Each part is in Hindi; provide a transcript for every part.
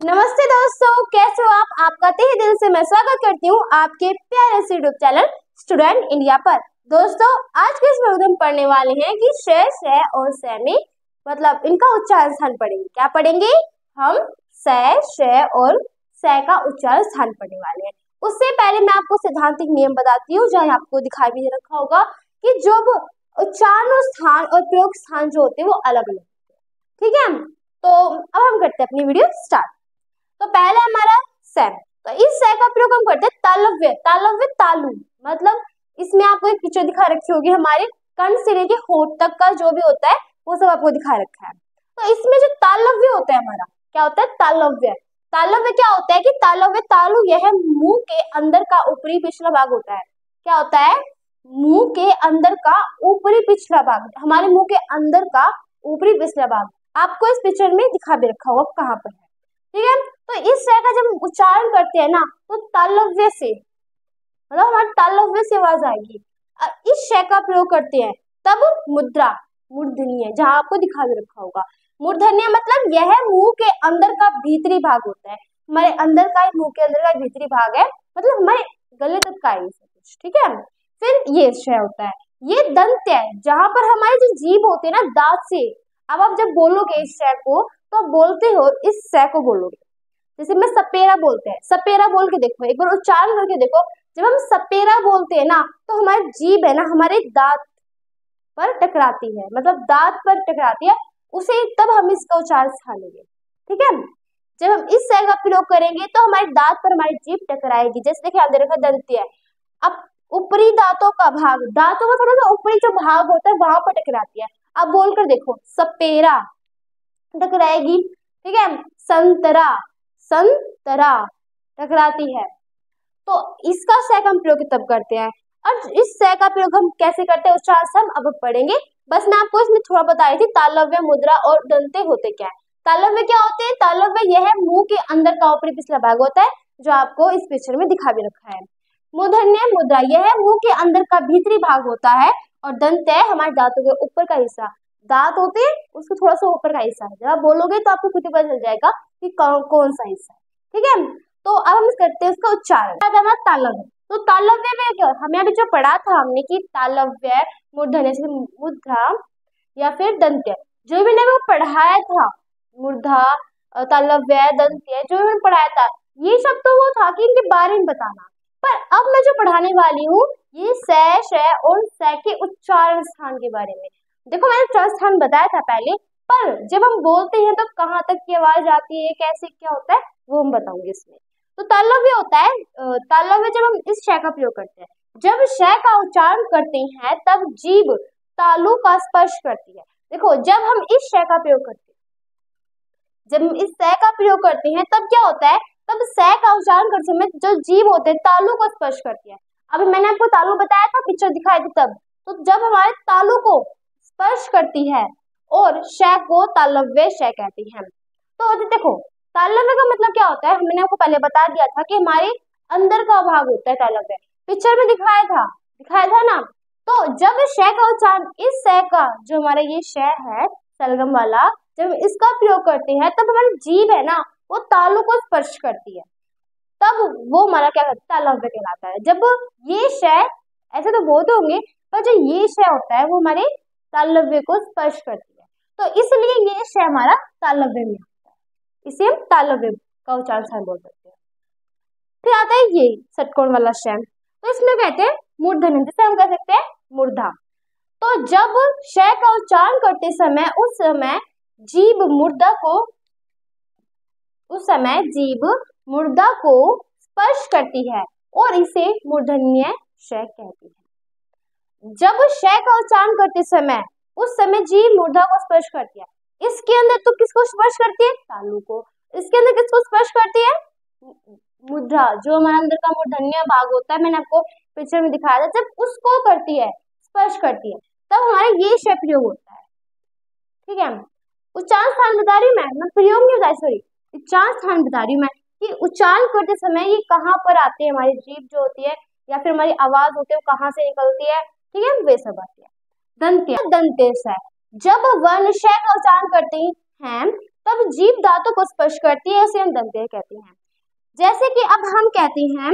नमस्ते दोस्तों, कैसे हो आप? आपका तहे दिल से मैं स्वागत करती हूँ आपके प्यारे से यूट्यूब चैनल स्टूडेंट इंडिया पर। दोस्तों, आज के इस वीडियो में हम पढ़ने वाले हैं कि श और स में मतलब इनका उच्चारण स्थान पढ़ेंगे। क्या पढ़ेंगे? हम श और स का उच्चारण स्थान पढ़ने वाले हैं। उससे पहले मैं आपको सिद्धांतिक नियम बताती हूँ, जहाँ आपको दिखाई भी रखा होगा कि जब उच्चारण स्थान और प्रयोग स्थान जो होते हैं वो अलग अलग होते हैं। ठीक है, तो अब हम करते हैं अपनी वीडियो स्टार्ट। तो पहले हमारा स, तो इस स का प्रयोग हम करते हैं तालव्य। तालव्य तालु मतलब इसमें आपको एक पिक्चर दिखा रखी होगी, हमारे कर्ण से लेके होठ तक का जो भी होता है वो सब आपको दिखा रखा है। तो इसमें जो तालव्य होता है हमारा, क्या होता है? तालव्य। तालव्य क्या होता है कि तालव्य तालु यह मुंह के अंदर का ऊपरी पिछला भाग होता है। क्या होता है? मुंह के अंदर का ऊपरी पिछला भाग, हमारे मुंह के अंदर का ऊपरी पिछला भाग आपको इस पिक्चर में दिखा भी रखा होगा कहाँ पर है। ठीक है, तो इस स का जब उच्चारण करते हैं ना तो तालव्य से, मतलब हमारे तालव्य से आवाज आएगी। इस श का प्रयोग करते हैं तब मुद्रा मूर्धन्य, जहां आपको दिखा भी रखा होगा। मूर्धन्य मतलब यह मुंह के अंदर का भीतरी भाग होता है। हमारे अंदर का, मुंह के अंदर का भीतरी भाग है, मतलब हमारे गले तक का है कुछ। ठीक है, फिर ये श होता है, ये दंत है, जहां पर हमारी जो जीभ होती है ना दांत से। अब आप जब बोलोगे इस श को तो बोलते हो इस स को बोलोगे। जैसे मैं सपेरा बोलते हैं, सपेरा बोल के देखो, एक बार उच्चारण करके देखो। जब हम सपेरा बोलते हैं ना तो हमारी जीभ है ना हमारे दांत पर टकराती है, मतलब दांत पर टकराती है, उसे तब हम इसका उच्चारण सिखाएंगे। ठीक है, जब हम इस स का प्रयोग करेंगे तो हमारे दांत पर हमारी जीभ टकराएगी। जैसे देखिए आप दे रखा दंत्य है, अब ऊपरी दांतों का भाग, दांतों का थोड़ा सा ऊपरी जो भाग होता है वहां पर टकराती है। अब बोलकर देखो, सपेरा टकराएगी। ठीक है, संतरा, संतरा टकराती है। तो इसका स का हम प्रयोग तब करते हैं। और इस स का प्रयोग हम कैसे करते हैं उच्चारण से हम अब पढ़ेंगे। बस मैं आपको इसमें थोड़ा बता रही थी तालव्य, मुद्रा और दंते होते क्या है। तालव्य क्या होते हैं? तालव्य यह मुंह के अंदर का ऊपरी पिछला भाग होता है, जो आपको इस पिक्चर में दिखा भी रखा है। मूर्धन्य मुद्रा यह मुंह के अंदर का भीतरी भाग होता है, और दंत है हमारे दांतों के ऊपर का हिस्सा। दांत होते हैं उसको थोड़ा सा ऊपर का हिस्सा है। जब आप बोलोगे तो आपको खुद ही पता चल जाएगा कि कौन सा हिस्सा है। ठीक है, तो अब हम करते हैं उसका उच्चारण। तालव्य, तो तालव्य में क्या, हमें अभी जो पढ़ा था हमने कि तालव्य मूर्धन्य से मुद्रा या फिर दंत्य, जो भी मैंने वो पढ़ाया था, मूर्धा तालव्य दंत्य जो भी मैंने पढ़ाया था, ये सब तो वो था कि इनके बारे में बताना। पर अब मैं जो पढ़ाने वाली हूँ ये श और स के उच्चारण स्थान के बारे में। देखो मैंने उच्चारण स्थान बताया था पहले, पर जब हम बोलते हैं तो कहाँ तक की आवाज आती है, कैसे क्या होता है वो हम बताऊंगी इसमें। तो तालव्य होता है, तालव्य जब हम इस श का प्रयोग करते हैं, जब श का उच्चारण करते हैं तब जीभ तालु का स्पर्श करती है। देखो जब हम इस श का प्रयोग करते हैं, जब हम इस स का प्रयोग करते हैं तब क्या होता है, तब स का उच्चारण करते समय जो जीभ होते हैं तालु को स्पर्श करती है। अभी मैंने आपको तालु बताया था, पिक्चर दिखाई थी तब। तो जब हमारे तालु को स्पर्श करती है और श को तालव्य श कहती है। तो देखो तालव्य का मतलब क्या होता है, मैंने आपको पहले बता दिया था कि हमारे अंदर का भाग होता है तालव्य, पिक्चर में दिखाया था ना। तो जब श का उच्चारण, इस स का जो हमारा ये श है सलगम वाला, जब इसका प्रयोग करते हैं तब हमारी जीभ है ना वो तालु को स्पर्श करती है, तब वो हमारा क्या कहता है, तालव्य कहलाता है। जब ये श, ऐसे तो बहुत होंगे, पर जो ये श होता है वो हमारे तालव्य को स्पर्श करती है, तो इसलिए ये श हमारा तालव्य में आता है, इसे हम तालव्य का उच्चारण बोल सकते हैं। फिर आता है ये षटकोण वाला श, तो इसमें कहते हैं मूर्धन्य, जिसे हम कह सकते हैं मूर्धा। तो जब श का उच्चारण करते समय उस समय जीभ मुर्दा को स्पर्श करती है और इसे मूर्धन्य श कहती है। जब श का उच्चारण करते समय उस समय जीभ मुर्दा को स्पर्श करती है, इसके अंदर तो किसको स्पर्श करती है? तालु को। इसके अंदर किसको स्पर्श करती है? मुद्रा, जो हमारे अंदर का मूर्धन्य भाग होता है, मैंने आपको पिक्चर में दिखाया था, जब उसको करती है, स्पर्श करती है, तब हमारा ये श प्रयोग होता है। ठीक है, उच्चारण स्थान बता रही हूँ मैं प्रयोग नहीं बताई, सॉरी, उच्चारण स्थान बता रही हूँ मैं कि उच्चारण करते समय ये कहाँ पर आते हैं, हमारी जीभ जो होती है या फिर हमारी आवाज होती है वो कहाँ से निकलती है। ठीक है, वे सब आती है। दंत्य, दंतेश है, जब वर्ण श का उच्चारण करते हैं तो अब जीभ दांतों को स्पर्श करती है, इसे हम दंते कहते हैं। जैसे कि अब हम कहते हैं,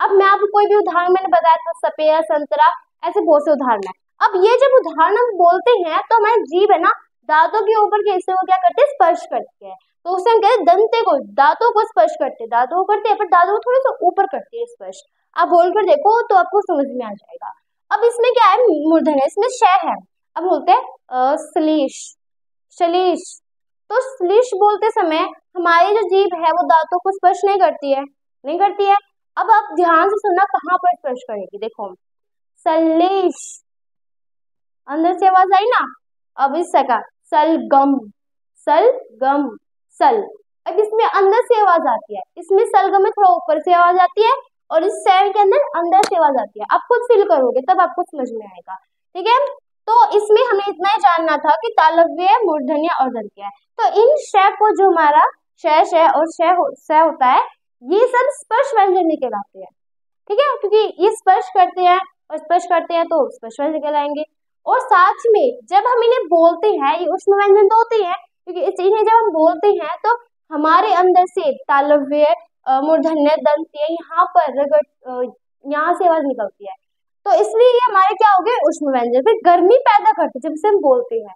अब मैं आपको कोई भी उदाहरण मैंने बताया था, सपेरा, संतरा, ऐसे बहुत से उदाहरण है। अब ये जब उदाहरण हम बोलते हैं तो हमारी जीभ है ना दांतों के ऊपर के हिस्से को क्या करते हैं, स्पर्श करती है। तो उसे हम कहते हैं दंते को, दांतों को स्पर्श करते हैं, दांतों को करते हैं पर दांतों को थोड़े से ऊपर करती है स्पर्श। आप बोलकर देखो तो आपको समझ में आ जाएगा। अब इसमें क्या है, मूर्धन्य, इसमें श है। अब बोलते हैं श्लीष, श्लीष। तो श्लीष बोलते समय हमारी जो जीभ है वो दांतों को स्पर्श नहीं करती है, नहीं करती है। अब आप ध्यान से सुनना कहाँ पर स्पर्श करेगी, देखो सलीश, अंदर से आवाज आई ना। अब इस का सलगम, सलगम, सल। अब इसमें अंदर से आवाज आती है, इसमें सलगम में थोड़ा ऊपर से आवाज आती है और इस शहर के अंदर अंदर से आवाज आती है। आप खुद फील करोगे तब आपको समझ में आएगा, ठीक है। तो इसमें हमें इतना ही जानना था कि तालव्य, मूर्धन्य और दंत्य है। तो इन श को जो हमारा श और श होता है, ये सब स्पर्श व्यंजन कहलाते हैं, ठीक है, क्योंकि ये स्पर्श करते हैं और स्पर्श करते हैं तो स्पर्श व्यंजन कहलाएंगे। और साथ में जब हम इन्हें बोलते हैं, ये ऊष्म व्यंजन तो होते हैं, क्योंकि इन्हें जब हम बोलते हैं तो हमारे अंदर से तालव्य, मूर्धन्य, दंत्य, यहाँ पर यहाँ से आवाज निकलती है। तो इसलिए ये हमारे क्या हो गए, ऊष्म व्यंजन। फिर गर्मी पैदा करते जब से हम बोलते हैं,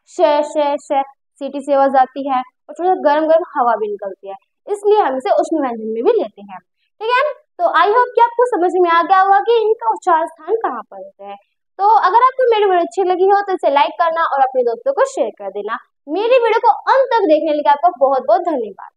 श सीटी से आवाज आती है और थोड़ा गर्म गर्म हवा भी निकलती है, इसलिए हम इसे ऊष्म व्यंजन में भी लेते हैं, ठीक है। तो आई होप कि आपको समझ में आ गया होगा कि इनका उच्चार स्थान कहाँ पर होता है। तो अगर आपको मेरी वीडियो अच्छी लगी हो तो इसे लाइक करना और अपने दोस्तों को शेयर कर देना। मेरी वीडियो को अंत तक देखने के लिए आपका बहुत बहुत धन्यवाद।